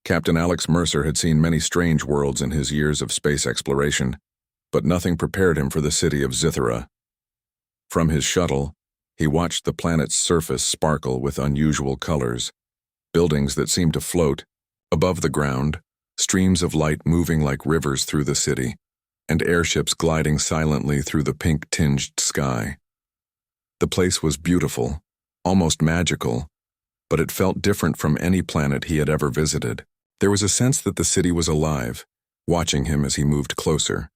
Captain Alex Mercer had seen many strange worlds in his years of space exploration, but nothing prepared him for the city of Scythera. From his shuttle, he watched the planet's surface sparkle with unusual colors, buildings that seemed to float above the ground, streams of light moving like rivers through the city, and airships gliding silently through the pink-tinged sky. The place was beautiful, almost magical, but it felt different from any planet he had ever visited. There was a sense that the city was alive, watching him as he moved closer.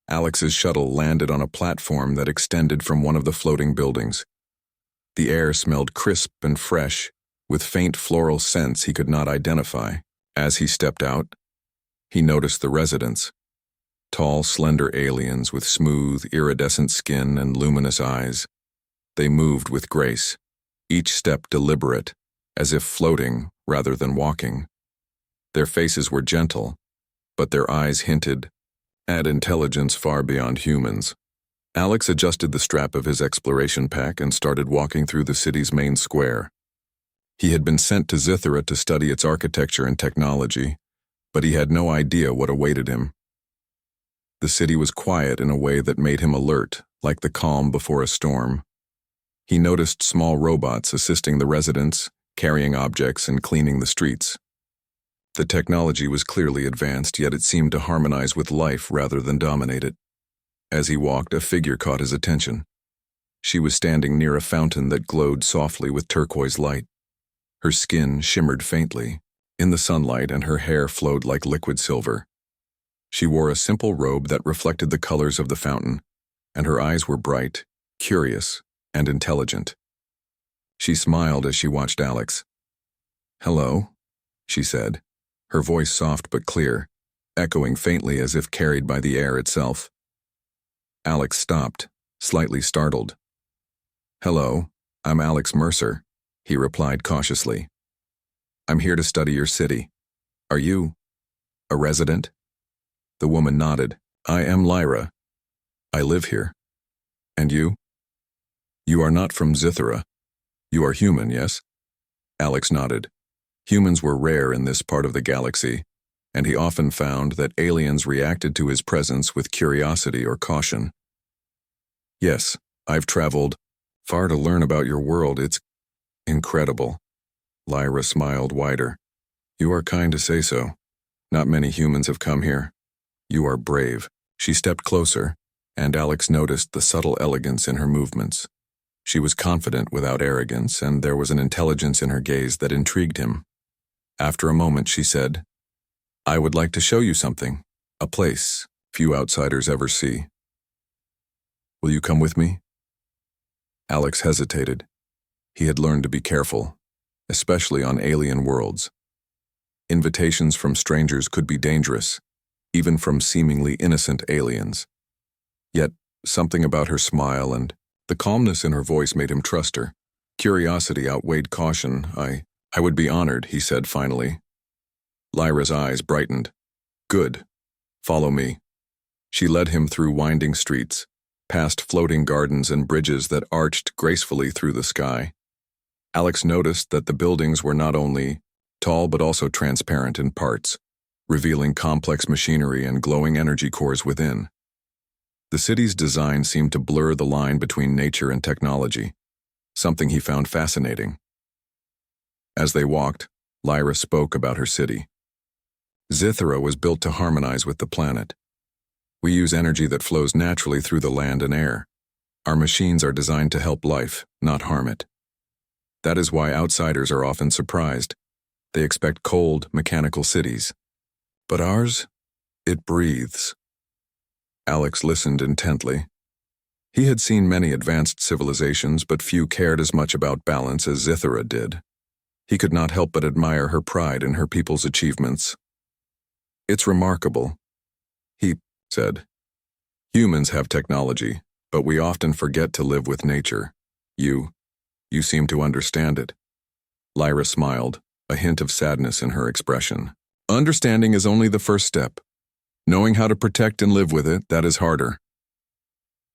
Alex's shuttle landed on a platform that extended from one of the floating buildings. The air smelled crisp and fresh, with faint floral scents he could not identify. As he stepped out, he noticed the residents. Tall, slender aliens with smooth, iridescent skin and luminous eyes. They moved with grace, each step deliberate, as if floating rather than walking. Their faces were gentle, but their eyes hinted at intelligence far beyond humans. Alex adjusted the strap of his exploration pack and started walking through the city's main square. He had been sent to Scythera to study its architecture and technology, but he had no idea what awaited him. The city was quiet in a way that made him alert, like the calm before a storm. He noticed small robots assisting the residents, carrying objects and cleaning the streets. The technology was clearly advanced, yet it seemed to harmonize with life rather than dominate it. As he walked, a figure caught his attention. She was standing near a fountain that glowed softly with turquoise light. Her skin shimmered faintly in the sunlight and her hair flowed like liquid silver. She wore a simple robe that reflected the colors of the fountain, and her eyes were bright, curious, and intelligent. She smiled as she watched Alex. "Hello," she said, her voice soft but clear, echoing faintly as if carried by the air itself. Alex stopped, slightly startled. "Hello, I'm Alex Mercer," he replied cautiously. "I'm here to study your city. Are you a resident?" The woman nodded. "I am Lyra. I live here. And you? You are not from Scythera. You are human, yes?" Alex nodded. Humans were rare in this part of the galaxy, and he often found that aliens reacted to his presence with curiosity or caution. "Yes, I've traveled far to learn about your world. It's incredible." Lyra smiled wider. "You are kind to say so. Not many humans have come here. You are brave." She stepped closer, and Alex noticed the subtle elegance in her movements. She was confident without arrogance, and there was an intelligence in her gaze that intrigued him. After a moment, she said, "I would like to show you something, a place few outsiders ever see. Will you come with me?" Alex hesitated. He had learned to be careful, especially on alien worlds. Invitations from strangers could be dangerous, even from seemingly innocent aliens. Yet, something about her smile and the calmness in her voice made him trust her. Curiosity outweighed caution. I would be honored," he said finally. Lyra's eyes brightened. "Good. Follow me." She led him through winding streets, past floating gardens and bridges that arched gracefully through the sky. Alex noticed that the buildings were not only tall but also transparent in parts, revealing complex machinery and glowing energy cores within. The city's design seemed to blur the line between nature and technology, something he found fascinating. As they walked, Lyra spoke about her city. "Scythera was built to harmonize with the planet. We use energy that flows naturally through the land and air. Our machines are designed to help life, not harm it. That is why outsiders are often surprised. They expect cold, mechanical cities. But ours, it breathes." Alex listened intently. He had seen many advanced civilizations, but few cared as much about balance as Scythera did. He could not help but admire her pride in her people's achievements. "It's remarkable," he said. "Humans have technology, but we often forget to live with nature. You seem to understand it." Lyra smiled, a hint of sadness in her expression. "Understanding is only the first step. Knowing how to protect and live with it, that is harder."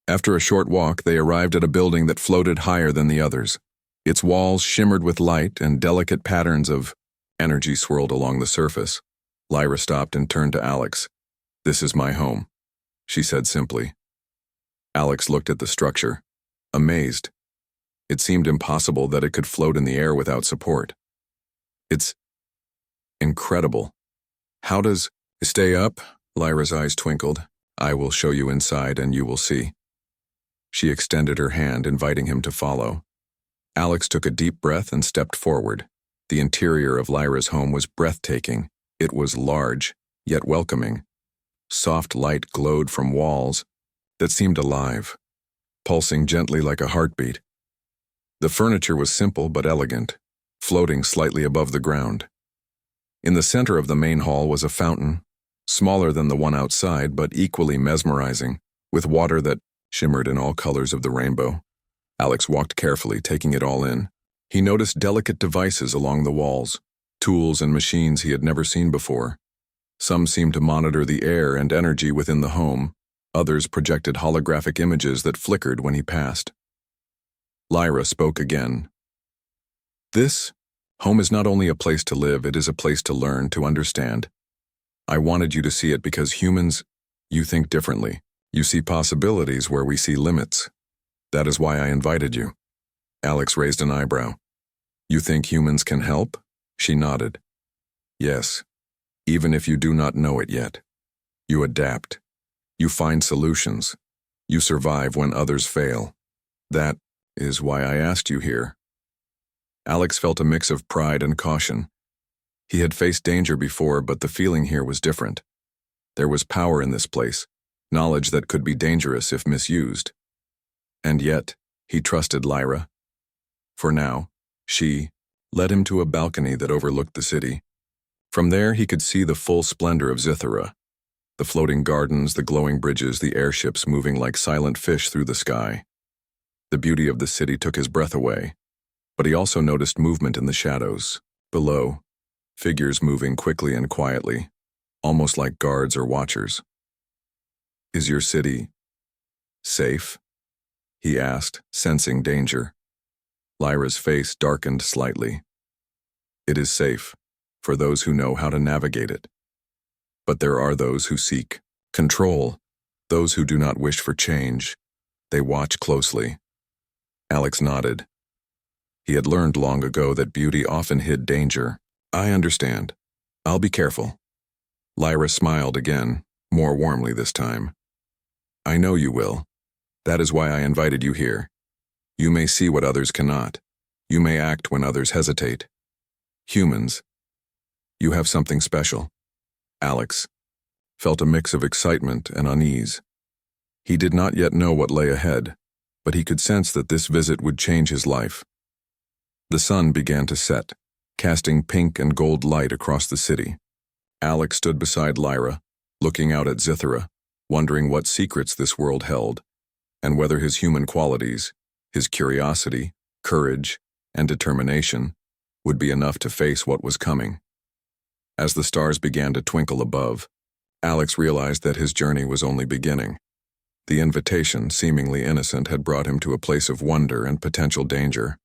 After a short walk, they arrived at a building that floated higher than the others. Its walls shimmered with light and delicate patterns of Energy swirled along the surface. Lyra stopped and turned to Alex. "This is my home," she said simply. Alex looked at the structure, amazed. It seemed impossible that it could float in the air without support. "It's incredible. How does—" "Stay up," Lyra's eyes twinkled. "I will show you inside and you will see." She extended her hand, inviting him to follow. Alex took a deep breath and stepped forward. The interior of Lyra's home was breathtaking. It was large, yet welcoming. Soft light glowed from walls that seemed alive, pulsing gently like a heartbeat. The furniture was simple but elegant, floating slightly above the ground. In the center of the main hall was a fountain, smaller than the one outside but equally mesmerizing, with water that shimmered in all colors of the rainbow. Alex walked carefully, taking it all in. He noticed delicate devices along the walls, tools and machines he had never seen before. Some seemed to monitor the air and energy within the home. Others projected holographic images that flickered when he passed. Lyra spoke again. "This home is not only a place to live, it is a place to learn, to understand. I wanted you to see it because humans, you think differently. You see possibilities where we see limits. That is why I invited you." Alex raised an eyebrow. "You think humans can help?" She nodded. "Yes, even if you do not know it yet. You adapt. You find solutions. You survive when others fail. That is why I asked you here." Alex felt a mix of pride and caution. He had faced danger before, but the feeling here was different. There was power in this place, knowledge that could be dangerous if misused. And yet, he trusted Lyra. For now, she led him to a balcony that overlooked the city. From there, he could see the full splendor of Zithera. The floating gardens, the glowing bridges, the airships moving like silent fish through the sky. The beauty of the city took his breath away, but he also noticed movement in the shadows. Below, figures moving quickly and quietly, almost like guards or watchers. "Is your city safe?" he asked, sensing danger. Lyra's face darkened slightly. "It is safe for those who know how to navigate it. But there are those who seek control, those who do not wish for change. They watch closely." Alex nodded. He had learned long ago that beauty often hid danger. "I understand. I'll be careful." Lyra smiled again, more warmly this time. "I know you will. That is why I invited you here. You may see what others cannot. You may act when others hesitate. Humans, you have something special." Alex felt a mix of excitement and unease. He did not yet know what lay ahead, but he could sense that this visit would change his life. The sun began to set, casting pink and gold light across the city. Alex stood beside Lyra, looking out at Zithera, wondering what secrets this world held, and whether his human qualities, his curiosity, courage, and determination, would be enough to face what was coming. As the stars began to twinkle above, Alex realized that his journey was only beginning. The invitation, seemingly innocent, had brought him to a place of wonder and potential danger,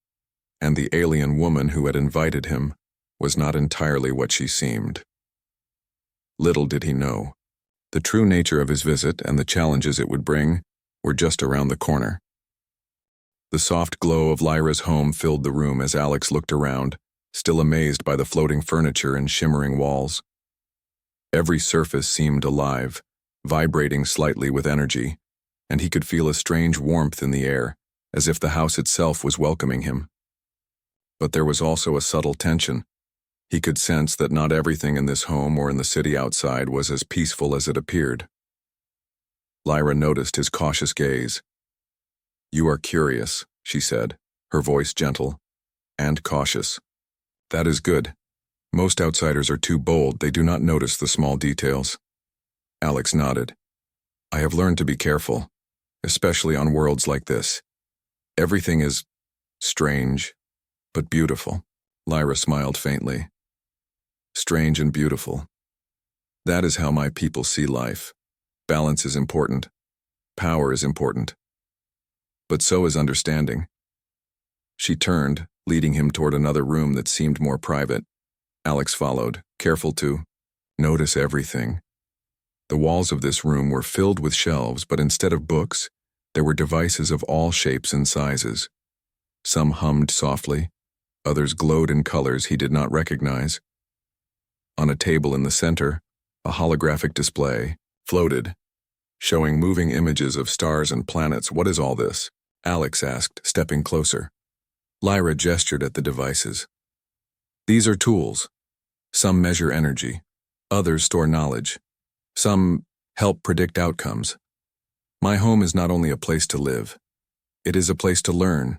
and the alien woman who had invited him was not entirely what she seemed. Little did he know, the true nature of his visit and the challenges it would bring were just around the corner. The soft glow of Lyra's home filled the room as Alex looked around, still amazed by the floating furniture and shimmering walls. Every surface seemed alive, vibrating slightly with energy, and he could feel a strange warmth in the air, as if the house itself was welcoming him. But there was also a subtle tension. He could sense that not everything in this home or in the city outside was as peaceful as it appeared. Lyra noticed his cautious gaze. "You are curious," she said, her voice gentle and cautious. "That is good. Most outsiders are too bold, they do not notice the small details." Alex nodded. "I have learned to be careful, especially on worlds like this. Everything is strange, but beautiful." Lyra smiled faintly. "Strange and beautiful. That is how my people see life. Balance is important. Power is important. But so is understanding." She turned, leading him toward another room that seemed more private. Alex followed, careful to notice everything. The walls of this room were filled with shelves, but instead of books, there were devices of all shapes and sizes. Some hummed softly, others glowed in colors he did not recognize. On a table in the center, a holographic display floated, showing moving images of stars and planets. "What is all this?" Alex asked, stepping closer. Lyra gestured at the devices. "These are tools. Some measure energy, others store knowledge, some help predict outcomes. My home is not only a place to live, it is a place to learn,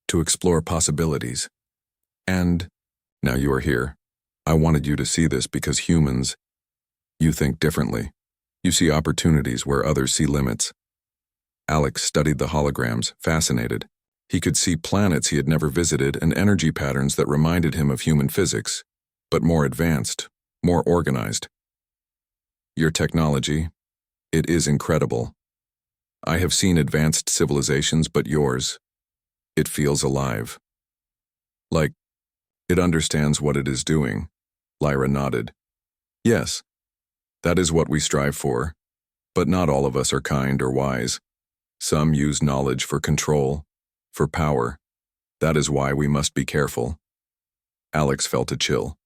to explore possibilities. And now you are here. I wanted you to see this because humans, you think differently. You see opportunities where others see limits." Alex studied the holograms, fascinated. He could see planets he had never visited and energy patterns that reminded him of human physics, but more advanced, more organized. "Your technology, it is incredible. I have seen advanced civilizations, but yours, it feels alive. Like, it understands what it is doing." Lyra nodded. "Yes, that is what we strive for, but not all of us are kind or wise. Some use knowledge for control, for power. That is why we must be careful." Alex felt a chill.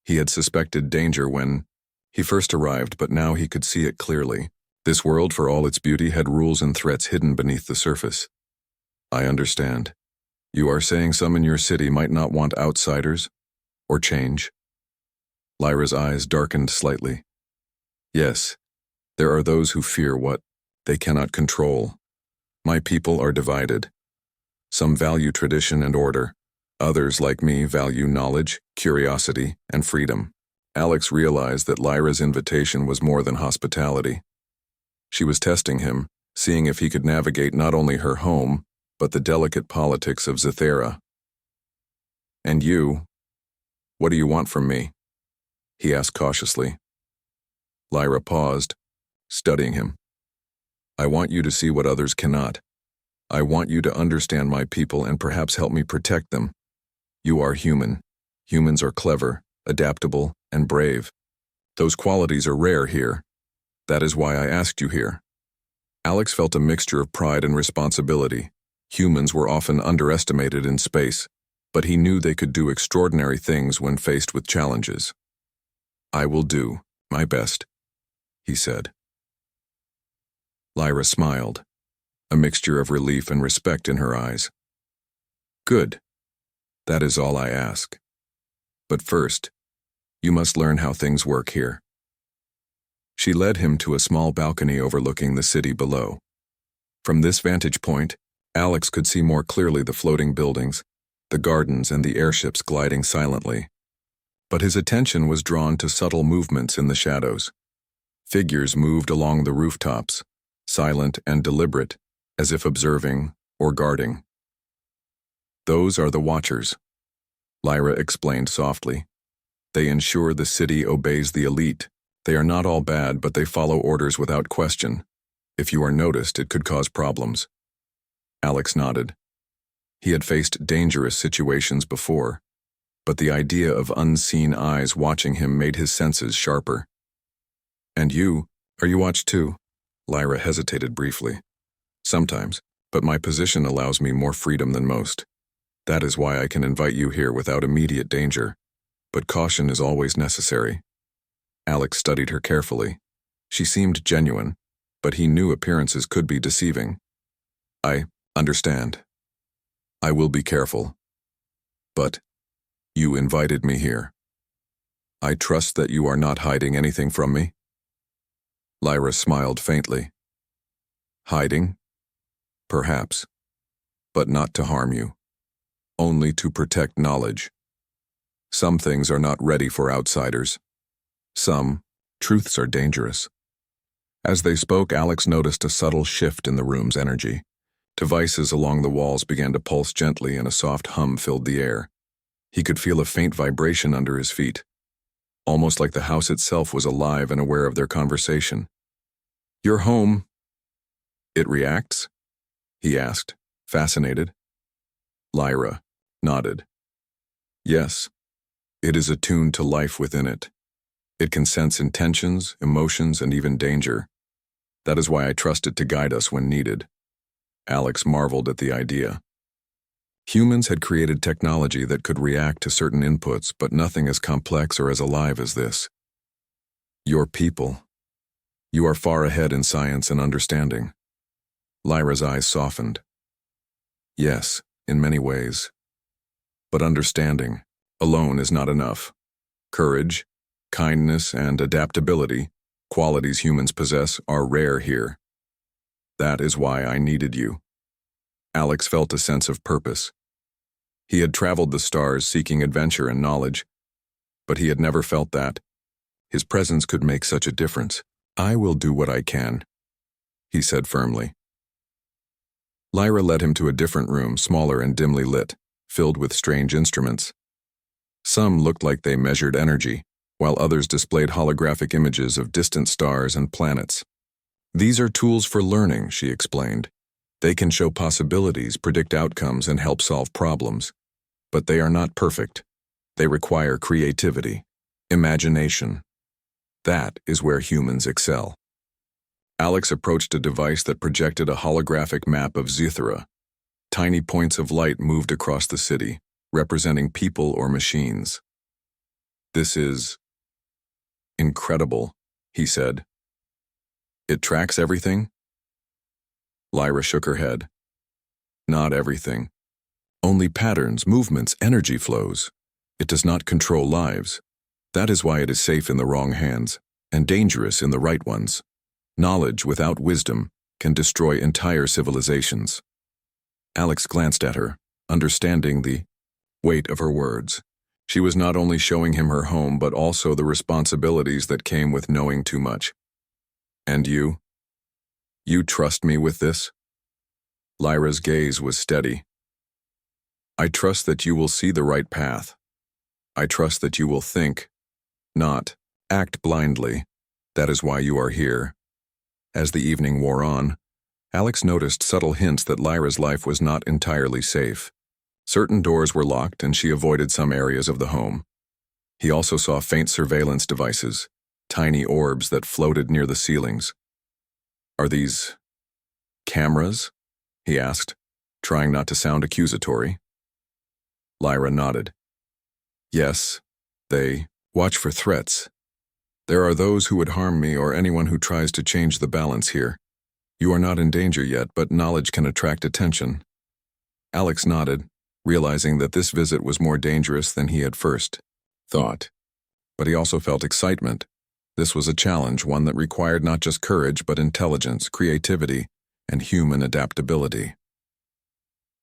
He had suspected danger when he first arrived, but now he could see it clearly. This world, for all its beauty, had rules and threats hidden beneath the surface. "I understand. You are saying some in your city might not want outsiders or change?" Lyra's eyes darkened slightly. "Yes, there are those who fear what they cannot control. My people are divided. Some value tradition and order. Others, like me, value knowledge, curiosity, and freedom." Alex realized that Lyra's invitation was more than hospitality. She was testing him, seeing if he could navigate not only her home, but the delicate politics of Zithera. "And you, what do you want from me?" he asked cautiously. Lyra paused, studying him. "I want you to see what others cannot. I want you to understand my people and perhaps help me protect them. You are human. Humans are clever, adaptable, and brave. Those qualities are rare here. That is why I asked you here." Alex felt a mixture of pride and responsibility. Humans were often underestimated in space, but he knew they could do extraordinary things when faced with challenges. "I will do my best," he said. Lyra smiled, a mixture of relief and respect in her eyes. "Good. That is all I ask. But first, you must learn how things work here." She led him to a small balcony overlooking the city below. From this vantage point, Alex could see more clearly the floating buildings, the gardens, and the airships gliding silently. But his attention was drawn to subtle movements in the shadows. Figures moved along the rooftops, silent and deliberate, as if observing or guarding. "Those are the Watchers," Lyra explained softly. "They ensure the city obeys the elite. They are not all bad, but they follow orders without question. If you are noticed, it could cause problems." Alex nodded. He had faced dangerous situations before, but the idea of unseen eyes watching him made his senses sharper. "And you, are you watched too?" Lyra hesitated briefly. "Sometimes, but my position allows me more freedom than most. That is why I can invite you here without immediate danger, but caution is always necessary." Alex studied her carefully. She seemed genuine, but he knew appearances could be deceiving. "I understand. I will be careful. But you invited me here. I trust that you are not hiding anything from me?" Lyra smiled faintly. "Hiding? Perhaps. But not to harm you. Only to protect knowledge. Some things are not ready for outsiders. Some truths are dangerous." As they spoke, Alex noticed a subtle shift in the room's energy. Devices along the walls began to pulse gently and a soft hum filled the air. He could feel a faint vibration under his feet, almost like the house itself was alive and aware of their conversation. "Your home, it reacts?" he asked, fascinated. Lyra nodded. "Yes, It is attuned to life within it. It can sense intentions, emotions, and even danger. That is why I trust it to guide us when needed. Alex marveled at the idea. Humans had created technology that could react to certain inputs, but nothing as complex or as alive as this. Your people. You are far ahead in science and understanding. Lyra's eyes softened. Yes, in many ways. But understanding alone is not enough. Courage, kindness, and adaptability, qualities humans possess, are rare here. That is why I needed you. Alex felt a sense of purpose. He had traveled the stars seeking adventure and knowledge, but he had never felt that. His presence could make such a difference. I will do what I can, he said firmly. Lyra led him to a different room, smaller and dimly lit, filled with strange instruments. Some looked like they measured energy, while others displayed holographic images of distant stars and planets. These are tools for learning, she explained. They can show possibilities, predict outcomes, and help solve problems. But they are not perfect. They require creativity, imagination. That is where humans excel. Alex approached a device that projected a holographic map of Zithera. Tiny points of light moved across the city, representing people or machines. This is incredible, he said. It tracks everything? Lyra shook her head. Not everything. Only patterns, movements, energy flows. It does not control lives. That is why it is safe in the wrong hands and dangerous in the right ones. Knowledge without wisdom can destroy entire civilizations. Alex glanced at her, understanding the weight of her words. She was not only showing him her home, but also the responsibilities that came with knowing too much. And you? You trust me with this? Lyra's gaze was steady. I trust that you will see the right path. I trust that you will think, not act blindly. That is why you are here. As the evening wore on, Alex noticed subtle hints that Lyra's life was not entirely safe. Certain doors were locked and she avoided some areas of the home. He also saw faint surveillance devices, tiny orbs that floated near the ceilings. Are these cameras? He asked, trying not to sound accusatory. Lyra nodded. Yes, they watch for threats. There are those who would harm me or anyone who tries to change the balance here. You are not in danger yet, but knowledge can attract attention. Alex nodded, realizing that this visit was more dangerous than he had first thought. But he also felt excitement. This was a challenge, one that required not just courage, but intelligence, creativity, and human adaptability.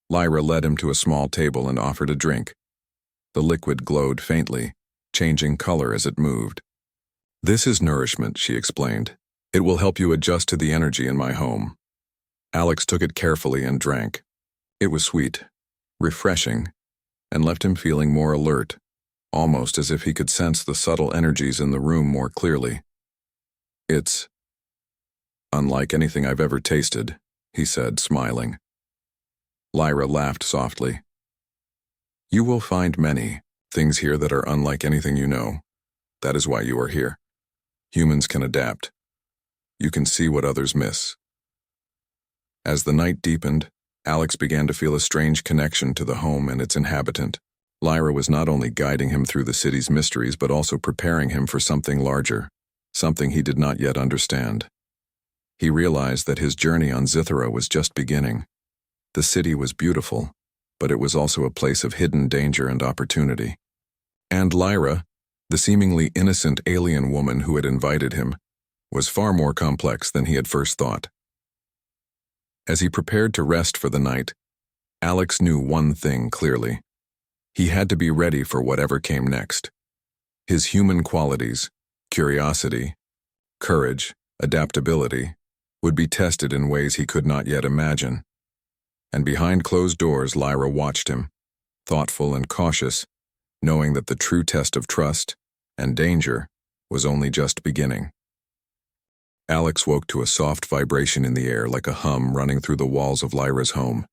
Lyra led him to a small table and offered a drink. The liquid glowed faintly, changing color as it moved. This is nourishment, she explained. It will help you adjust to the energy in my home. Alex took it carefully and drank. It was sweet, refreshing, and left him feeling more alert, almost as if he could sense the subtle energies in the room more clearly. It's unlike anything I've ever tasted, he said, smiling. Lyra laughed softly. You will find many things here that are unlike anything you know. That is why you are here. Humans can adapt. You can see what others miss. As the night deepened, Alex began to feel a strange connection to the home and its inhabitant. Lyra was not only guiding him through the city's mysteries, but also preparing him for something larger, something he did not yet understand. He realized that his journey on Zithera was just beginning. The city was beautiful, but it was also a place of hidden danger and opportunity. And Lyra, the seemingly innocent alien woman who had invited him, was far more complex than he had first thought. As he prepared to rest for the night, Alex knew one thing clearly. He had to be ready for whatever came next. His human qualities, curiosity, courage, adaptability, would be tested in ways he could not yet imagine. And behind closed doors, Lyra watched him, thoughtful and cautious, knowing that the true test of trust and danger was only just beginning. Alex woke to a soft vibration in the air, like a hum running through the walls of Lyra's home.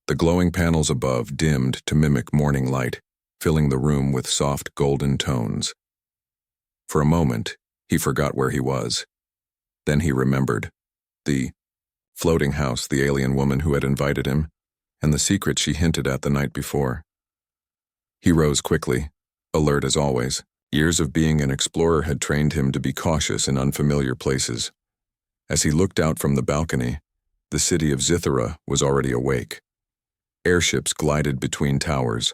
The glowing panels above dimmed to mimic morning light, filling the room with soft golden tones. For a moment, he forgot where he was. Then he remembered. The floating house, the alien woman who had invited him, and the secret she hinted at the night before. He rose quickly, alert as always. Years of being an explorer had trained him to be cautious in unfamiliar places. As he looked out from the balcony, the city of Zithera was already awake. Airships glided between towers.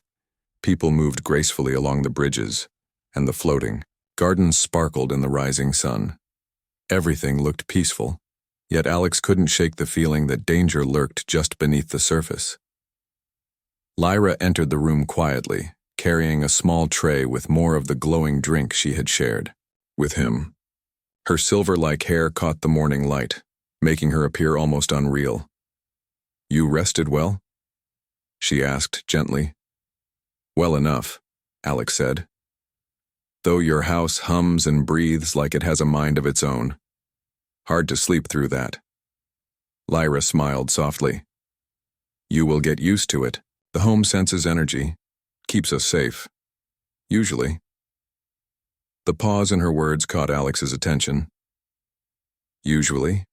People moved gracefully along the bridges, and the floating gardens sparkled in the rising sun. Everything looked peaceful, yet Alex couldn't shake the feeling that danger lurked just beneath the surface. Lyra entered the room quietly, carrying a small tray with more of the glowing drink she had shared with him. Her silver-like hair caught the morning light, making her appear almost unreal. "You rested well?" she asked gently. "Well enough," Alex said. "Though your house hums and breathes like it has a mind of its own. Hard to sleep through that." Lyra smiled softly. "You will get used to it. The home senses energy, keeps us safe. Usually." The pause in her words caught Alex's attention. "Usually?"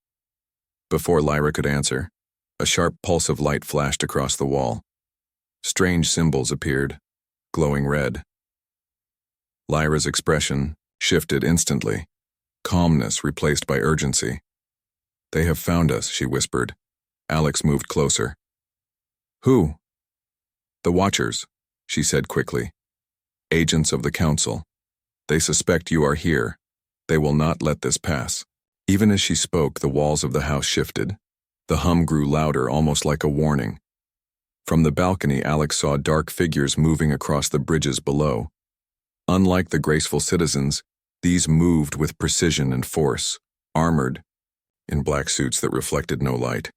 Before Lyra could answer, a sharp pulse of light flashed across the wall. Strange symbols appeared, glowing red. Lyra's expression shifted instantly, calmness replaced by urgency. "They have found us," she whispered. Alex moved closer. "Who?" "The Watchers," she said quickly. "Agents of the Council. They suspect you are here. They will not let this pass." Even as she spoke, the walls of the house shifted. The hum grew louder, almost like a warning. From the balcony, Alex saw dark figures moving across the bridges below. Unlike the graceful citizens, these moved with precision and force, armored, in black suits that reflected no light.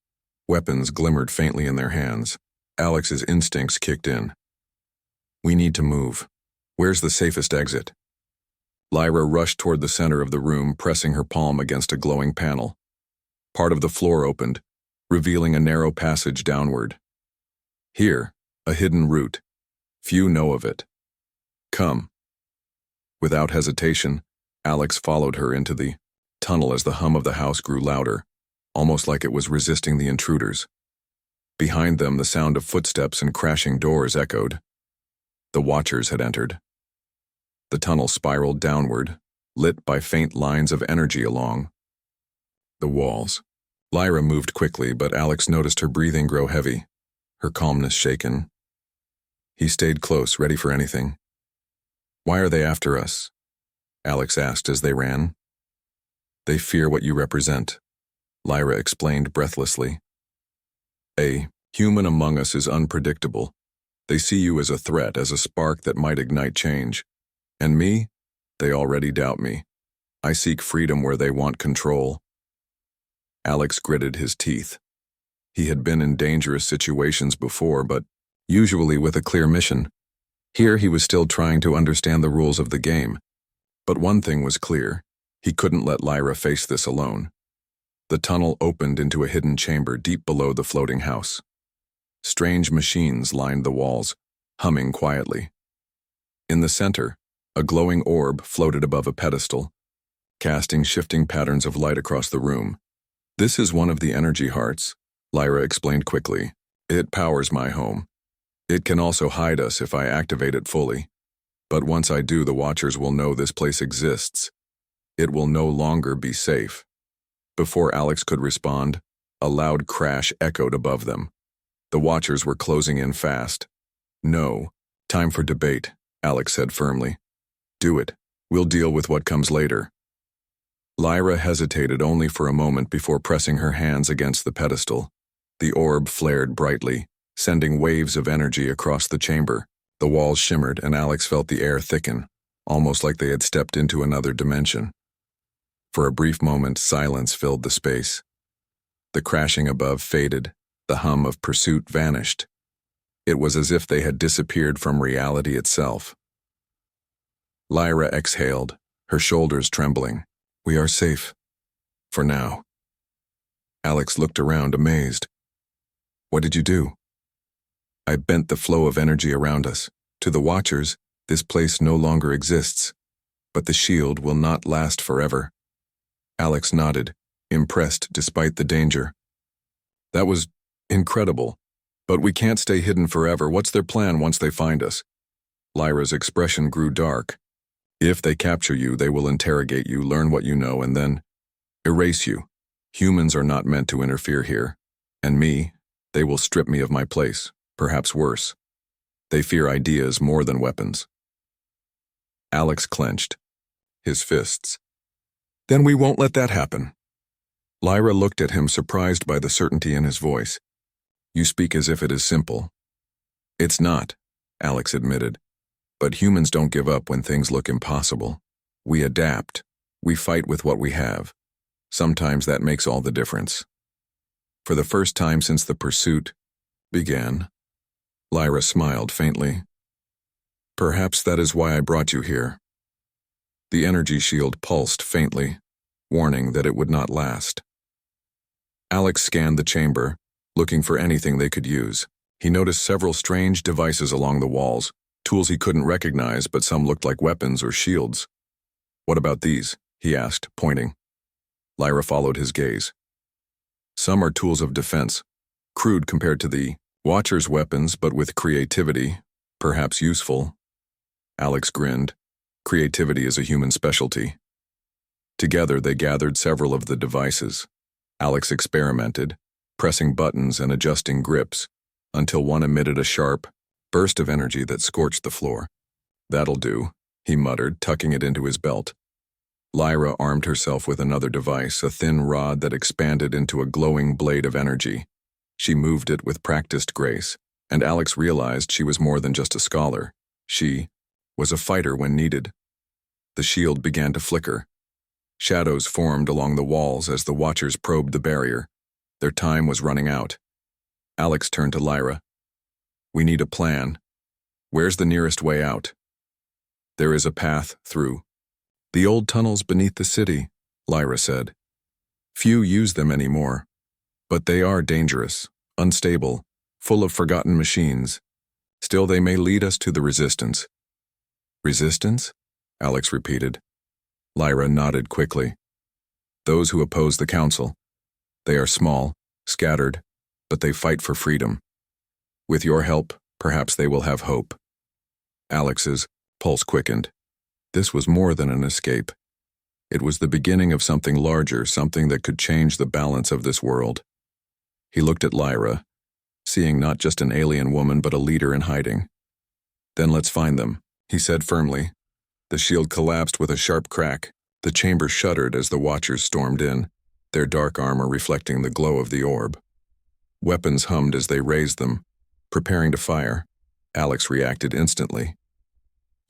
Weapons glimmered faintly in their hands. Alex's instincts kicked in. "We need to move. Where's the safest exit?" Lyra rushed toward the center of the room, pressing her palm against a glowing panel. Part of the floor opened, revealing a narrow passage downward. "Here, a hidden route. Few know of it. Come." Without hesitation, Alex followed her into the tunnel as the hum of the house grew louder, almost like it was resisting the intruders. Behind them, the sound of footsteps and crashing doors echoed. The Watchers had entered. The tunnel spiraled downward, lit by faint lines of energy along the walls. Lyra moved quickly, but Alex noticed her breathing grow heavy, her calmness shaken. He stayed close, ready for anything. "Why are they after us?" Alex asked as they ran. "They fear what you represent," Lyra explained breathlessly. "A human among us is unpredictable. They see you as a threat, as a spark that might ignite change. And me? They already doubt me. I seek freedom where they want control." Alex gritted his teeth. He had been in dangerous situations before, but usually with a clear mission. Here he was still trying to understand the rules of the game. But one thing was clear. He couldn't let Lyra face this alone. The tunnel opened into a hidden chamber deep below the floating house. Strange machines lined the walls, humming quietly. In the center, a glowing orb floated above a pedestal, casting shifting patterns of light across the room. "This is one of the energy hearts," Lyra explained quickly. "It powers my home. It can also hide us if I activate it fully. But once I do, the Watchers will know this place exists. It will no longer be safe." Before Alex could respond, a loud crash echoed above them. The Watchers were closing in fast. "No, time for debate," Alex said firmly. "Do it. We'll deal with what comes later." Lyra hesitated only for a moment before pressing her hands against the pedestal. The orb flared brightly, sending waves of energy across the chamber. The walls shimmered, and Alex felt the air thicken, almost like they had stepped into another dimension. For a brief moment, silence filled the space. The crashing above faded, the hum of pursuit vanished. It was as if they had disappeared from reality itself. Lyra exhaled, her shoulders trembling. "We are safe. For now." Alex looked around, amazed. "What did you do?" "I bent the flow of energy around us, To the Watchers, this place no longer exists, but the shield will not last forever. Alex nodded, impressed despite the danger. That was incredible. But we can't stay hidden forever. What's their plan once they find us? Lyra's expression grew dark. If they capture you, they will interrogate you, learn what you know, and then erase you. Humans are not meant to interfere here. And me, they will strip me of my place, perhaps worse. They fear ideas more than weapons. Alex clenched, his fists. Then we won't let that happen. Lyra looked at him, surprised by the certainty in his voice. You speak as if it is simple. It's not, Alex admitted. But humans don't give up when things look impossible. We adapt. We fight with what we have. Sometimes that makes all the difference. For the first time since the pursuit began, Lyra smiled faintly. Perhaps that is why I brought you here. The energy shield pulsed faintly, warning that it would not last. Alex scanned the chamber, looking for anything they could use. He noticed several strange devices along the walls, tools he couldn't recognize, but some looked like weapons or shields. What about these? He asked, pointing. Lyra followed his gaze. Some are tools of defense, crude compared to the Watcher's weapons, but with creativity, perhaps useful. Alex grinned. Creativity is a human specialty. Together they gathered several of the devices. Alex experimented, pressing buttons and adjusting grips, until one emitted a sharp burst of energy that scorched the floor. That'll do, he muttered, tucking it into his belt. Lyra armed herself with another device, a thin rod that expanded into a glowing blade of energy. She moved it with practiced grace, and Alex realized she was more than just a scholar. She was a fighter when needed. The shield began to flicker. Shadows formed along the walls as the Watchers probed the barrier. Their time was running out. Alex turned to Lyra. We need a plan. Where's the nearest way out? There is a path through the old tunnels beneath the city, Lyra said. Few use them anymore, but they are dangerous, unstable, full of forgotten machines. Still, they may lead us to the resistance. Resistance? Alex repeated. Lyra nodded quickly. Those who oppose the council. They are small, scattered, but they fight for freedom. With your help, perhaps they will have hope. Alex's pulse quickened. This was more than an escape. It was the beginning of something larger, something that could change the balance of this world. He looked at Lyra, seeing not just an alien woman but a leader in hiding. Then let's find them, he said firmly. The shield collapsed with a sharp crack. The chamber shuddered as the Watchers stormed in, their dark armor reflecting the glow of the orb. Weapons hummed as they raised them, preparing to fire. Alex reacted instantly.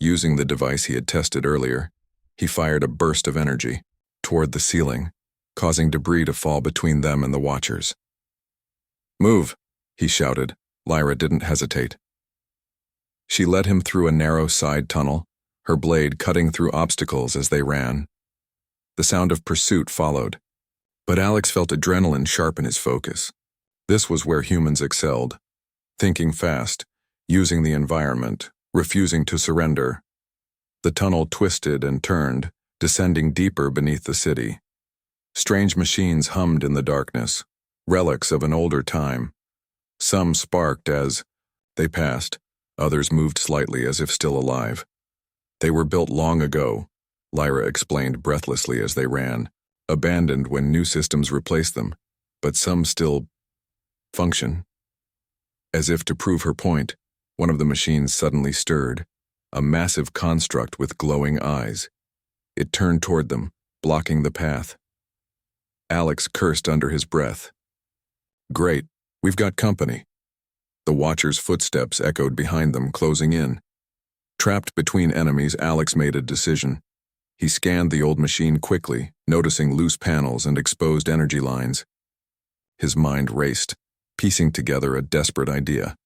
Using the device he had tested earlier, he fired a burst of energy toward the ceiling, causing debris to fall between them and the Watchers. Move, he shouted. Lyra didn't hesitate. She led him through a narrow side tunnel, her blade cutting through obstacles as they ran. The sound of pursuit followed, but Alex felt adrenaline sharpen his focus. This was where humans excelled, thinking fast, using the environment, refusing to surrender. The tunnel twisted and turned, descending deeper beneath the city. Strange machines hummed in the darkness, relics of an older time. Some sparked as they passed, others moved slightly as if still alive. They were built long ago, Lyra explained breathlessly as they ran, abandoned when new systems replaced them, but some still function. As if to prove her point, one of the machines suddenly stirred, a massive construct with glowing eyes. It turned toward them, blocking the path. Alex cursed under his breath. Great, we've got company. The Watchers' footsteps echoed behind them, closing in. Trapped between enemies, Alex made a decision. He scanned the old machine quickly, noticing loose panels and exposed energy lines. His mind raced, piecing together a desperate idea.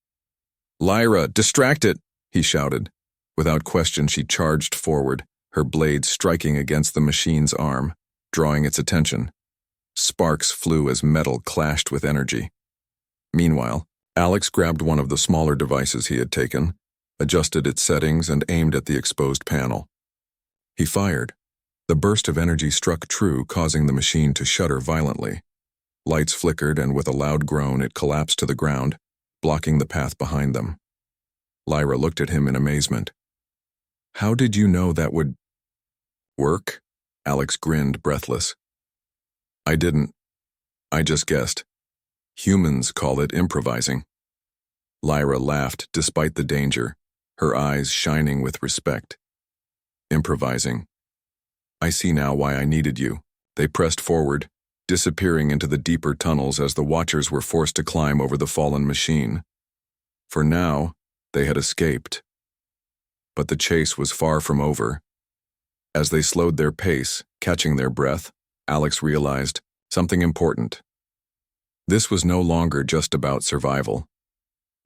Lyra, distract it, he shouted. Without question, she charged forward, her blade striking against the machine's arm, drawing its attention. Sparks flew as metal clashed with energy. Meanwhile, Alex grabbed one of the smaller devices he had taken, adjusted its settings, and aimed at the exposed panel. He fired. The burst of energy struck true, causing the machine to shudder violently. Lights flickered, and with a loud groan it collapsed to the ground, blocking the path behind them. Lyra looked at him in amazement. "How did you know that would work?" Alex grinned, breathless. "I didn't. I just guessed. Humans call it improvising." Lyra laughed despite the danger, her eyes shining with respect. "Improvising. I see now why I needed you." They pressed forward, disappearing into the deeper tunnels as the Watchers were forced to climb over the fallen machine. For now, they had escaped. But the chase was far from over. As they slowed their pace, catching their breath, Alex realized something important. This was no longer just about survival.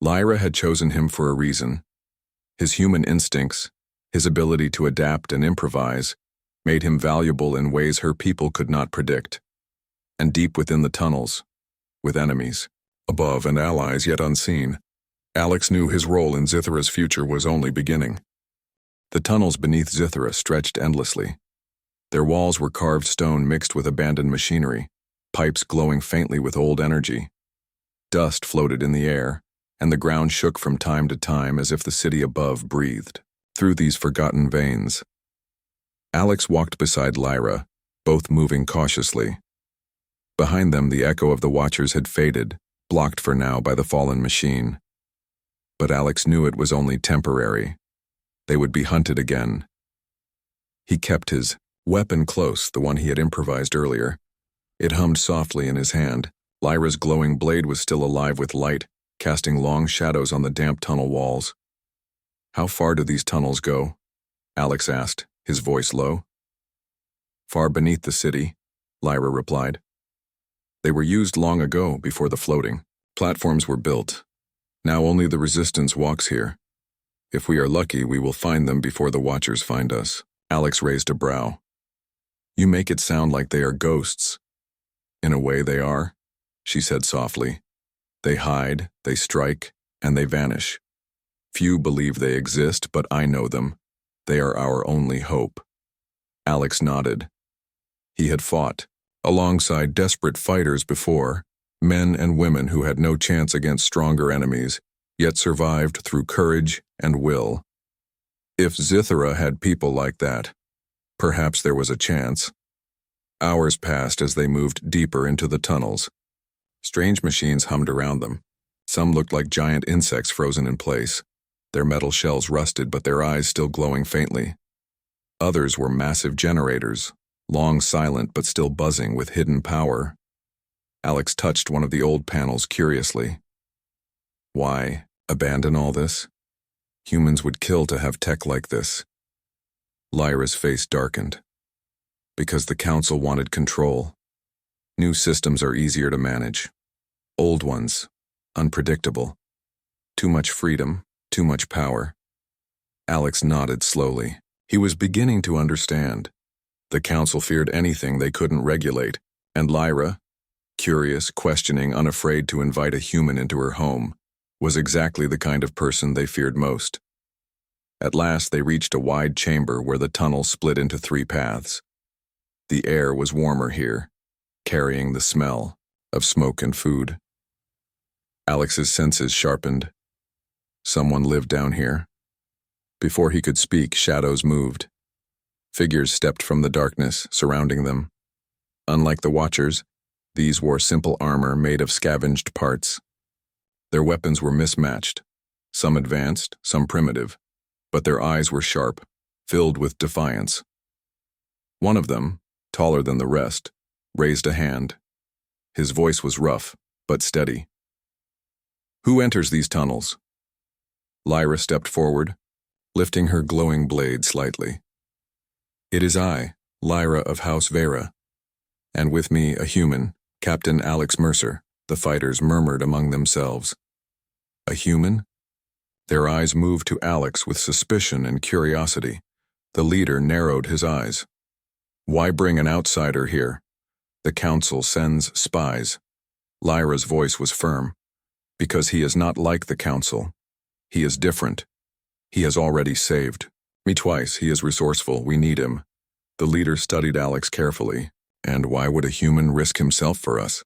Lyra had chosen him for a reason. His human instincts, his ability to adapt and improvise, made him valuable in ways her people could not predict. And deep within the tunnels, with enemies above and allies yet unseen, Alex knew his role in Zithra's future was only beginning. The tunnels beneath Zithra stretched endlessly. Their walls were carved stone mixed with abandoned machinery, pipes glowing faintly with old energy. Dust floated in the air, and the ground shook from time to time as if the city above breathed through these forgotten veins. Alex walked beside Lyra, both moving cautiously. Behind them, the echo of the Watchers had faded, blocked for now by the fallen machine. But Alex knew it was only temporary. They would be hunted again. He kept his weapon close, the one he had improvised earlier. It hummed softly in his hand. Lyra's glowing blade was still alive with light, casting long shadows on the damp tunnel walls. "How far do these tunnels go?" Alex asked, his voice low. "Far beneath the city," Lyra replied. "They were used long ago, before the floating. Platforms were built. Now only the Resistance walks here. If we are lucky, we will find them before the Watchers find us." Alex raised a brow. "You make it sound like they are ghosts." "In a way they are," she said softly. "They hide, they strike, and they vanish. Few believe they exist, but I know them. They are our only hope." Alex nodded. He had fought alongside desperate fighters before, men and women who had no chance against stronger enemies, yet survived through courage and will. If Zithra had people like that, perhaps there was a chance. Hours passed as they moved deeper into the tunnels. Strange machines hummed around them. Some looked like giant insects frozen in place, their metal shells rusted but their eyes still glowing faintly. Others were massive generators, long silent but still buzzing with hidden power. Alex touched one of the old panels curiously. Why abandon all this? Humans would kill to have tech like this. Lyra's face darkened. Because the Council wanted control. New systems are easier to manage. Old ones, unpredictable. Too much freedom, too much power. Alex nodded slowly. He was beginning to understand. The Council feared anything they couldn't regulate, and Lyra, curious, questioning, unafraid to invite a human into her home, was exactly the kind of person they feared most. At last they reached a wide chamber where the tunnel split into 3 paths. The air was warmer here, carrying the smell of smoke and food. Alex's senses sharpened. Someone lived down here. Before he could speak, shadows moved. Figures stepped from the darkness surrounding them. Unlike the Watchers, these wore simple armor made of scavenged parts. Their weapons were mismatched, some advanced, some primitive, but their eyes were sharp, filled with defiance. One of them, taller than the rest, raised a hand. His voice was rough, but steady. "Who enters these tunnels?" Lyra stepped forward, lifting her glowing blade slightly. "It is I, Lyra of House Vera, and with me a human, Captain Alex Mercer," the fighters murmured among themselves. A human? Their eyes moved to Alex with suspicion and curiosity. The leader narrowed his eyes. "Why bring an outsider here? The Council sends spies." Lyra's voice was firm. "Because he is not like the Council. He is different. He has already saved me twice. He is resourceful. We need him. The leader studied Alex carefully. And why would a human risk himself for us?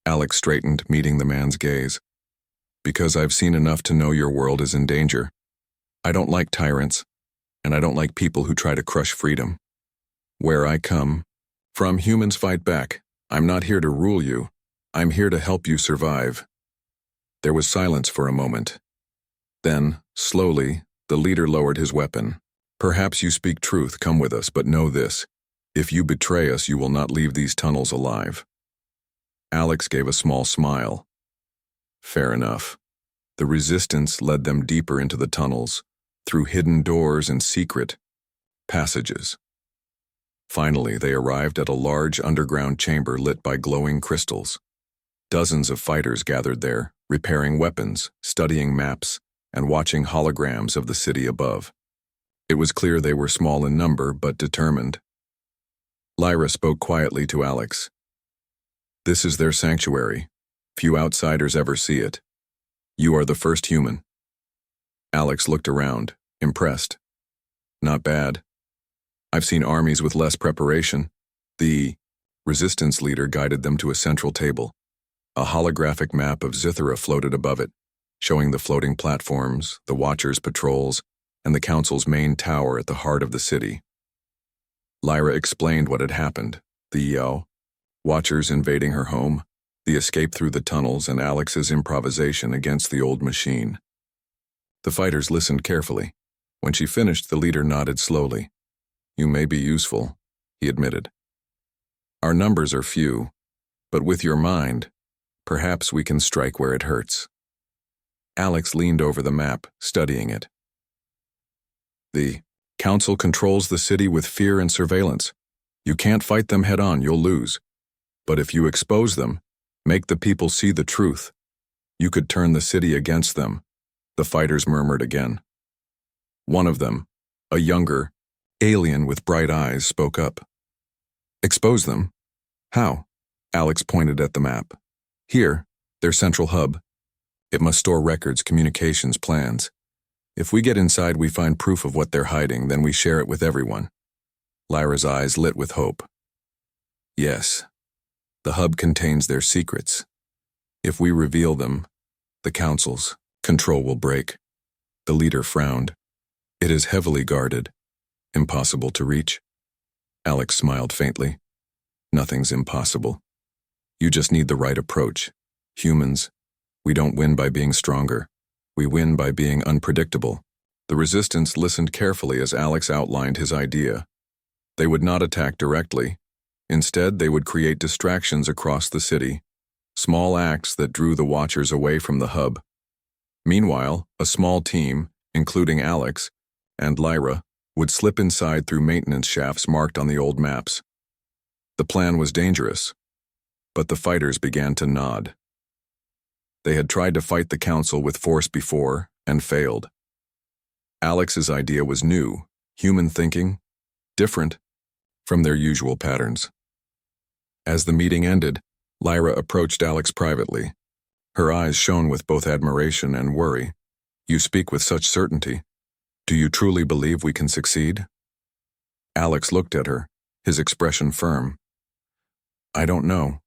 Alex straightened, meeting the man's gaze. Because I've seen enough to know your world is in danger. I don't like tyrants, and I don't like people who try to crush freedom. Where I come from, humans fight back. I'm not here to rule you. I'm here to help you survive. There was silence for a moment. Then, slowly, the leader lowered his weapon. Perhaps you speak truth, come with us, but know this. If you betray us, you will not leave these tunnels alive. Alex gave a small smile. Fair enough. The resistance led them deeper into the tunnels, through hidden doors and secret passages. Finally, they arrived at a large underground chamber lit by glowing crystals. Dozens of fighters gathered there, repairing weapons, studying maps, and watching holograms of the city above. It was clear they were small in number, but determined. Lyra spoke quietly to Alex. This is their sanctuary. Few outsiders ever see it. You are the first human. Alex looked around, impressed. Not bad. I've seen armies with less preparation. The resistance leader guided them to a central table. A holographic map of Zithera floated above it, showing the floating platforms, the Watchers' patrols, and the Council's main tower at the heart of the city. Lyra explained what had happened, the Watchers invading her home, the escape through the tunnels, and Alex's improvisation against the old machine. The fighters listened carefully. When she finished, the leader nodded slowly. You may be useful, he admitted. Our numbers are few, but with your mind, perhaps we can strike where it hurts. Alex leaned over the map, studying it. The Council controls the city with fear and surveillance. You can't fight them head-on, you'll lose. But if you expose them, make the people see the truth, you could turn the city against them, the fighters murmured again. One of them, a younger, alien with bright eyes, spoke up. Expose them? How? Alex pointed at the map. Here, their central hub. It must store records, communications, plans. If we get inside, we find proof of what they're hiding, then we share it with everyone. Lyra's eyes lit with hope. Yes, the hub contains their secrets. If we reveal them, the Council's control will break. The leader frowned. It is heavily guarded. Impossible to reach. Alex smiled faintly. Nothing's impossible. You just need the right approach. Humans, we don't win by being stronger. We win by being unpredictable. The resistance listened carefully as Alex outlined his idea. They would not attack directly. Instead, they would create distractions across the city, small acts that drew the Watchers away from the hub. Meanwhile, a small team, including Alex and Lyra, would slip inside through maintenance shafts marked on the old maps. The plan was dangerous, but the fighters began to nod. They had tried to fight the Council with force before and failed. Alex's idea was new, human thinking, different from their usual patterns. As the meeting ended, Lyra approached Alex privately. Her eyes shone with both admiration and worry. You speak with such certainty. Do you truly believe we can succeed? Alex looked at her, his expression firm. I don't know,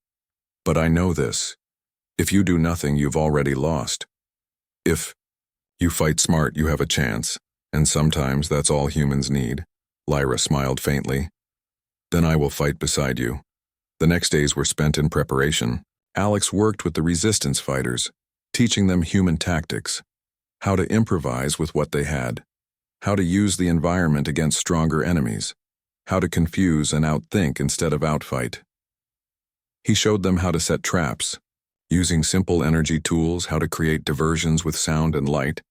but I know this. If you do nothing, you've already lost. If you fight smart, you have a chance, and sometimes that's all humans need. Lyra smiled faintly. Then I will fight beside you. The next days were spent in preparation. Alex worked with the resistance fighters, teaching them human tactics, how to improvise with what they had, how to use the environment against stronger enemies, how to confuse and outthink instead of outfight. He showed them how to set traps, using simple energy tools, how to create diversions with sound and light,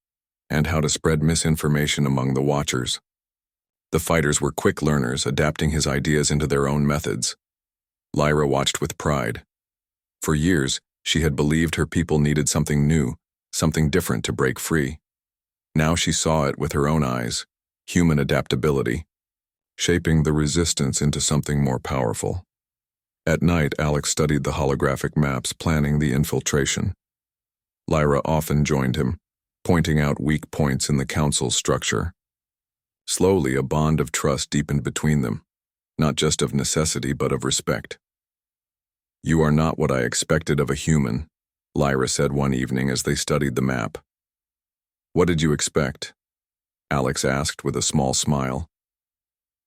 and how to spread misinformation among the Watchers. The fighters were quick learners, adapting his ideas into their own methods. Lyra watched with pride. For years, she had believed her people needed something new, something different to break free. Now she saw it with her own eyes, human adaptability, shaping the resistance into something more powerful. At night, Alex studied the holographic maps, planning the infiltration. Lyra often joined him, pointing out weak points in the council's structure. Slowly, a bond of trust deepened between them, not just of necessity but of respect. "You are not what I expected of a human," Lyra said one evening as they studied the map. "What did you expect?" Alex asked with a small smile.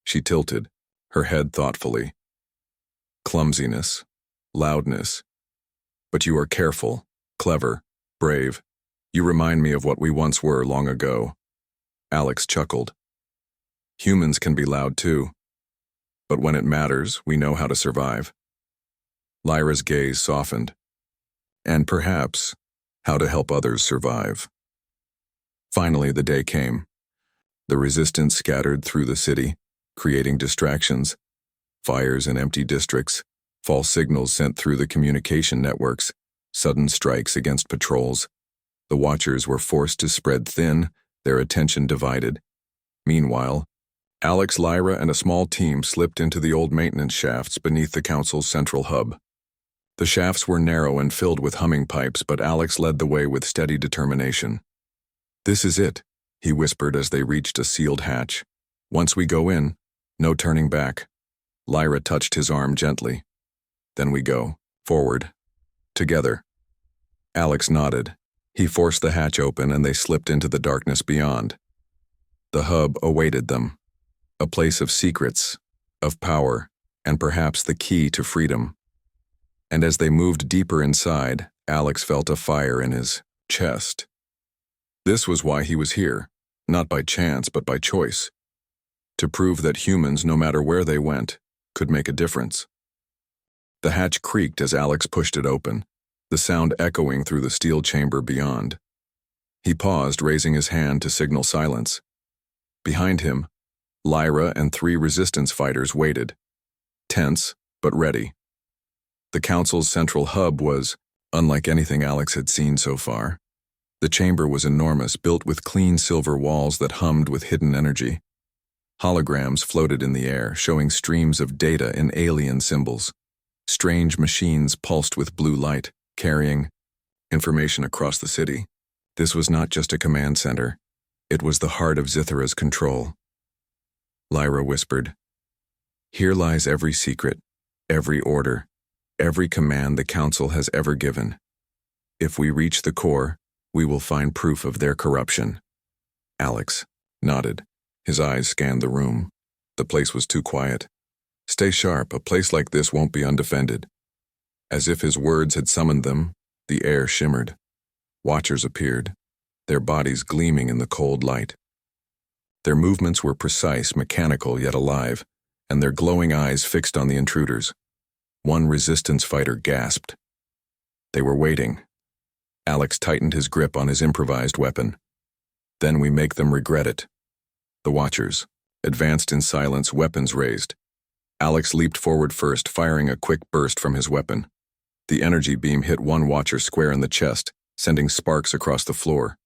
She tilted, her head thoughtfully. "Clumsiness, loudness. But you are careful, clever, brave. You remind me of what we once were long ago." Alex chuckled. "Humans can be loud too. But when it matters, we know how to survive." Lyra's gaze softened. "And perhaps, how to help others survive." Finally, the day came. The resistance scattered through the city, creating distractions, fires in empty districts, false signals sent through the communication networks, sudden strikes against patrols. The watchers were forced to spread thin, their attention divided. Meanwhile, Alex, Lyra, and a small team slipped into the old maintenance shafts beneath the council's central hub. The shafts were narrow and filled with humming pipes, but Alex led the way with steady determination. "This is it," he whispered as they reached a sealed hatch. "Once we go in, no turning back." Lyra touched his arm gently. "Then we go, forward, together." Alex nodded. He forced the hatch open and they slipped into the darkness beyond. The hub awaited them, a place of secrets, of power, and perhaps the key to freedom. And as they moved deeper inside, Alex felt a fire in his chest. This was why he was here, not by chance but by choice. To prove that humans, no matter where they went, could make a difference. The hatch creaked as Alex pushed it open, the sound echoing through the steel chamber beyond. He paused, raising his hand to signal silence. Behind him, Lyra and 3 resistance fighters waited, tense but ready. The council's central hub was unlike anything Alex had seen so far. The chamber was enormous, built with clean silver walls that hummed with hidden energy. Holograms floated in the air, showing streams of data in alien symbols. Strange machines pulsed with blue light, carrying information across the city. This was not just a command center. It was the heart of Zithra's control. Lyra whispered, "Here lies every secret, every order, every command the Council has ever given. If we reach the core, we will find proof of their corruption." Alex nodded. His eyes scanned the room. The place was too quiet. "Stay sharp, a place like this won't be undefended." As if his words had summoned them, the air shimmered. Watchers appeared, their bodies gleaming in the cold light. Their movements were precise, mechanical, yet alive, and their glowing eyes fixed on the intruders. One resistance fighter gasped. They were waiting. Alex tightened his grip on his improvised weapon. "Then we make them regret it." The watchers advanced in silence, weapons raised. Alex leaped forward first, firing a quick burst from his weapon. The energy beam hit one watcher square in the chest, sending sparks across the floor.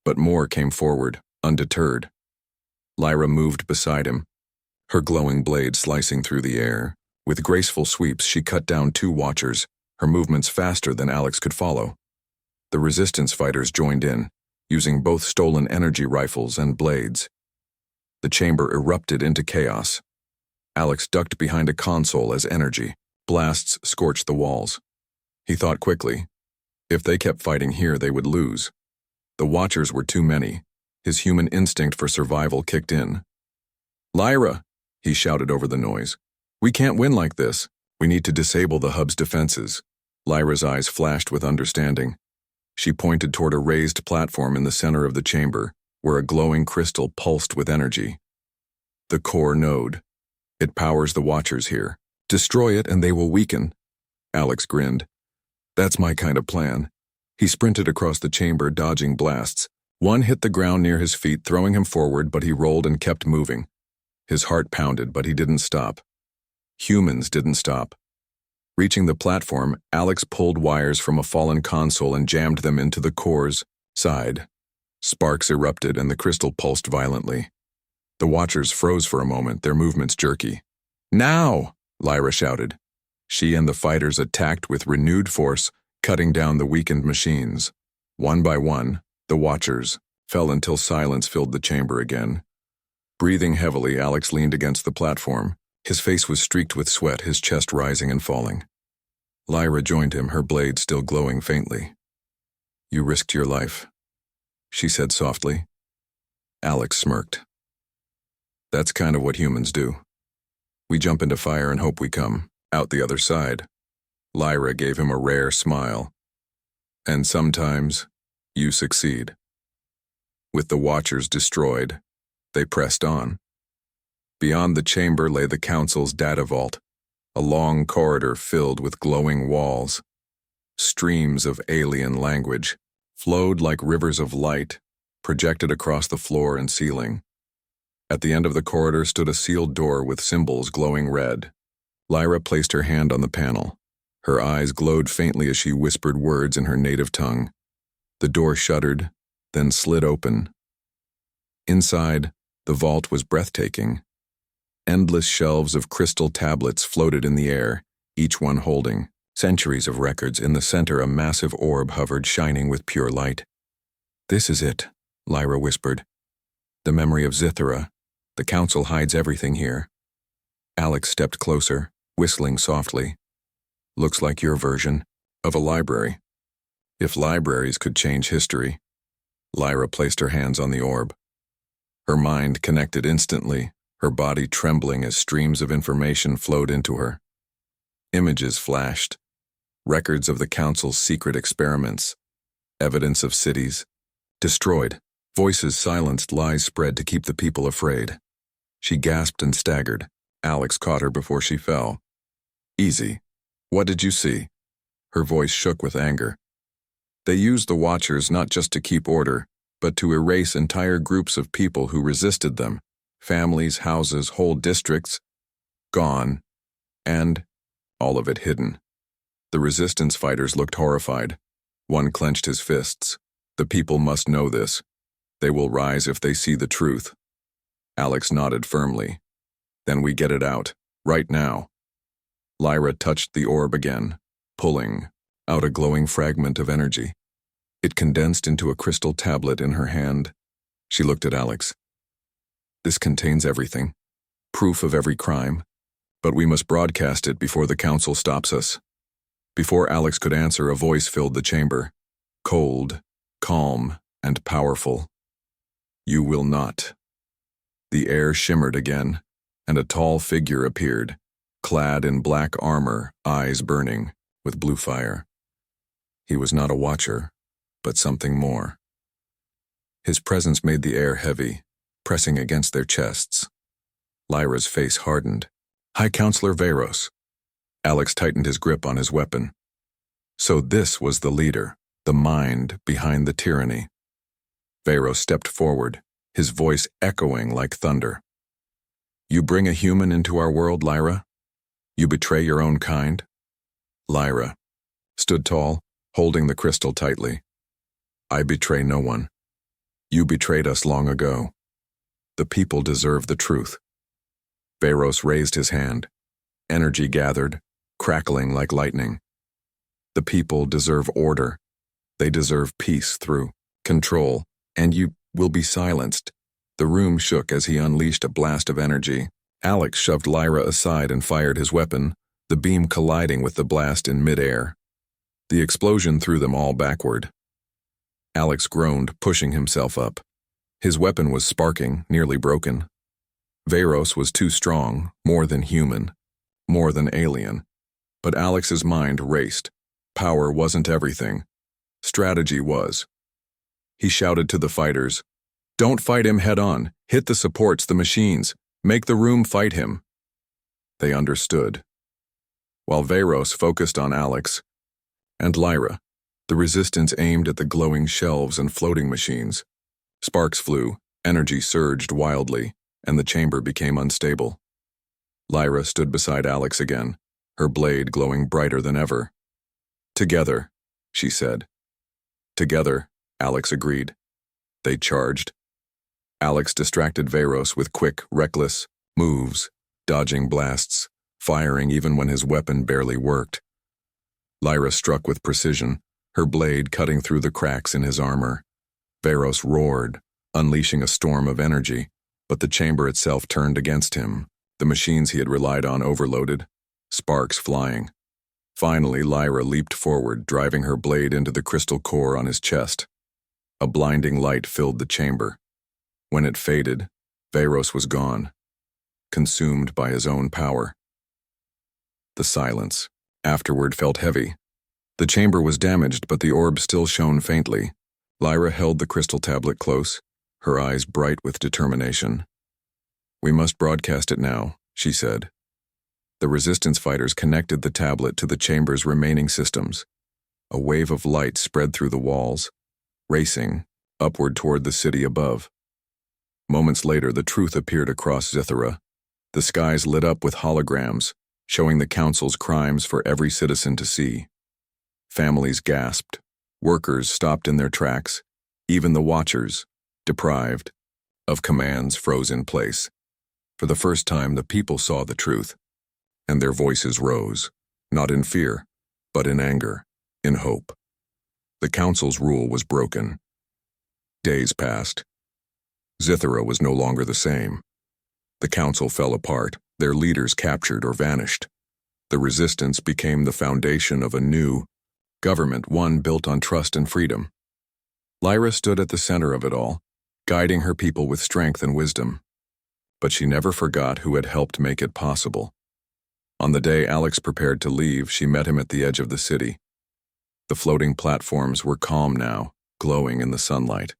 But more came forward, undeterred. Lyra moved beside him, her glowing blade slicing through the air. With graceful sweeps, she cut down 2 watchers, her movements faster than Alex could follow. The resistance fighters joined in, using both stolen energy rifles and blades. The chamber erupted into chaos. Alex ducked behind a console as energy blasts scorched the walls. He thought quickly. If they kept fighting here, they would lose. The watchers were too many. His human instinct for survival kicked in. "Lyra!" he shouted over the noise. "We can't win like this. We need to disable the hub's defenses." Lyra's eyes flashed with understanding. She pointed toward a raised platform in the center of the chamber, where a glowing crystal pulsed with energy. "The core node. It powers the watchers here. Destroy it and they will weaken." Alex grinned. "That's my kind of plan." He sprinted across the chamber, dodging blasts. One hit the ground near his feet, throwing him forward, but he rolled and kept moving. His heart pounded, but he didn't stop. Humans didn't stop. Reaching the platform, Alex pulled wires from a fallen console and jammed them into the core's side. Sparks erupted and the crystal pulsed violently. The watchers froze for a moment, their movements jerky. "Now!" Lyra shouted. She and the fighters attacked with renewed force, cutting down the weakened machines. One by one, The watchers fell until silence filled the chamber again. Breathing heavily, Alex leaned against the platform. His face was streaked with sweat, his chest rising and falling. Lyra joined him, her blade still glowing faintly. "You risked your life," she said softly. Alex smirked. "That's kind of what humans do. We jump into fire and hope we come out the other side." Lyra gave him a rare smile. "And sometimes you succeed." With the watchers destroyed, they pressed on. Beyond the chamber lay the council's data vault, a long corridor filled with glowing walls. Streams of alien language flowed like rivers of light, projected across the floor and ceiling. At the end of the corridor stood a sealed door with symbols glowing red. Lyra placed her hand on the panel. Her eyes glowed faintly as she whispered words in her native tongue. The door shuddered, then slid open. Inside, the vault was breathtaking. Endless shelves of crystal tablets floated in the air, each one holding centuries of records. In the center, a massive orb hovered, shining with pure light. "This is it," Lyra whispered. "The memory of Zithera. The council hides everything here." Alex stepped closer, whistling softly. "Looks like your version of a library. If libraries could change history." Lyra placed her hands on the orb. Her mind connected instantly, her body trembling as streams of information flowed into her. Images flashed, records of the council's secret experiments, evidence of cities destroyed, voices silenced, lies spread to keep the people afraid. She gasped and staggered. Alex caught her before she fell. "Easy. What did you see?" Her voice shook with anger. "They used the Watchers not just to keep order, but to erase entire groups of people who resisted them. Families, houses, whole districts. Gone. And all of it hidden." The resistance fighters looked horrified. One clenched his fists. "The people must know this. They will rise if they see the truth." Alex nodded firmly. "Then we get it out, right now." Lyra touched the orb again, pulling out a glowing fragment of energy. It condensed into a crystal tablet in her hand. She looked at Alex. "This contains everything, proof of every crime, but we must broadcast it before the council stops us." Before Alex could answer, a voice filled the chamber, cold, calm, and powerful. "You will not." The air shimmered again, and a tall figure appeared, clad in black armor, eyes burning with blue fire. He was not a watcher, but something more. His presence made the air heavy, pressing against their chests. Lyra's face hardened. "High Counselor Veyros." Alex tightened his grip on his weapon. So this was the leader, the mind behind the tyranny. Veyros stepped forward, his voice echoing like thunder. "You bring a human into our world, Lyra? You betray your own kind?" Lyra stood tall, holding the crystal tightly. "I betray no one. You betrayed us long ago. The people deserve the truth." Veyros raised his hand. Energy gathered, crackling like lightning. "The people deserve order. They deserve peace through control, and you will be silenced." The room shook as he unleashed a blast of energy. Alex shoved Lyra aside and fired his weapon, the beam colliding with the blast in midair. The explosion threw them all backward. Alex groaned, pushing himself up. His weapon was sparking, nearly broken. Veyros was too strong, more than human, more than alien. But Alex's mind raced. Power wasn't everything. Strategy was. He shouted to the fighters, "Don't fight him head-on. Hit the supports, the machines. Make the room fight him." They understood. While Veyros focused on Alex and Lyra, the resistance aimed at the glowing shelves and floating machines. Sparks flew, energy surged wildly, and the chamber became unstable. Lyra stood beside Alex again, her blade glowing brighter than ever. "Together," she said. "Together," Alex agreed. They charged. Alex distracted Veyros with quick, reckless moves, dodging blasts, firing even when his weapon barely worked. Lyra struck with precision, her blade cutting through the cracks in his armor. Varos roared, unleashing a storm of energy, but the chamber itself turned against him, the machines he had relied on overloaded, sparks flying. Finally, Lyra leaped forward, driving her blade into the crystal core on his chest. A blinding light filled the chamber. When it faded, Varos was gone, consumed by his own power. The silence, afterward, felt heavy. The chamber was damaged, but the orb still shone faintly. Lyra held the crystal tablet close, her eyes bright with determination. "We must broadcast it now," she said. The resistance fighters connected the tablet to the chamber's remaining systems. A wave of light spread through the walls, racing upward toward the city above. Moments later, the truth appeared across Zithera. The skies lit up with holograms, showing the Council's crimes for every citizen to see. Families gasped. Workers stopped in their tracks. Even the Watchers, deprived of commands, froze in place. For the first time, the people saw the truth, and their voices rose, not in fear, but in anger, in hope. The Council's rule was broken. Days passed. Zithera was no longer the same. The Council fell apart, their leaders captured or vanished. The resistance became the foundation of a new government, one built on trust and freedom. Lyra stood at the center of it all, guiding her people with strength and wisdom. But she never forgot who had helped make it possible. On the day Alex prepared to leave, she met him at the edge of the city. The floating platforms were calm now, glowing in the sunlight.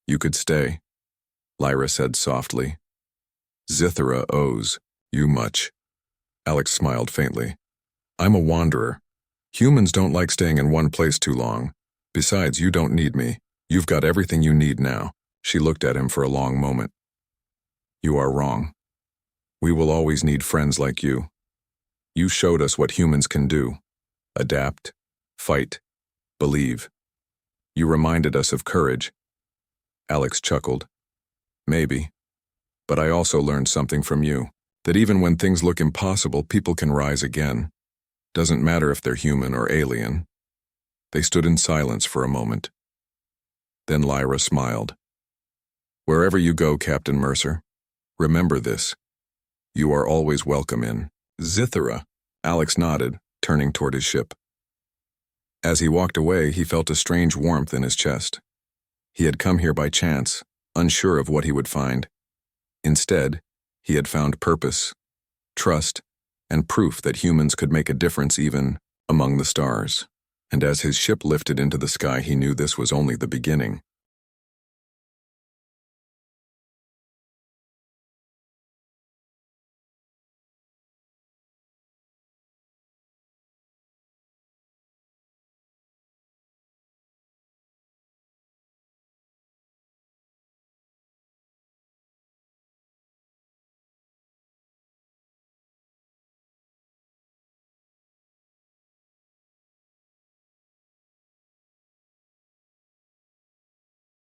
"You could stay," Lyra said softly. "Zithera owes you much." Alex smiled faintly. "I'm a wanderer. Humans don't like staying in one place too long. Besides, you don't need me. You've got everything you need now." She looked at him for a long moment. "You are wrong. We will always need friends like you. You showed us what humans can do. Adapt, fight, believe. You reminded us of courage." Alex chuckled. "Maybe. But I also learned something from you, that even when things look impossible, people can rise again. Doesn't matter if they're human or alien." They stood in silence for a moment. Then Lyra smiled. "Wherever you go, Captain Mercer, remember this. You are always welcome in Zithera." Alex nodded, turning toward his ship. As he walked away, he felt a strange warmth in his chest. He had come here by chance, unsure of what he would find. Instead, he had found purpose, trust, and proof that humans could make a difference even among the stars. And as his ship lifted into the sky, he knew this was only the beginning.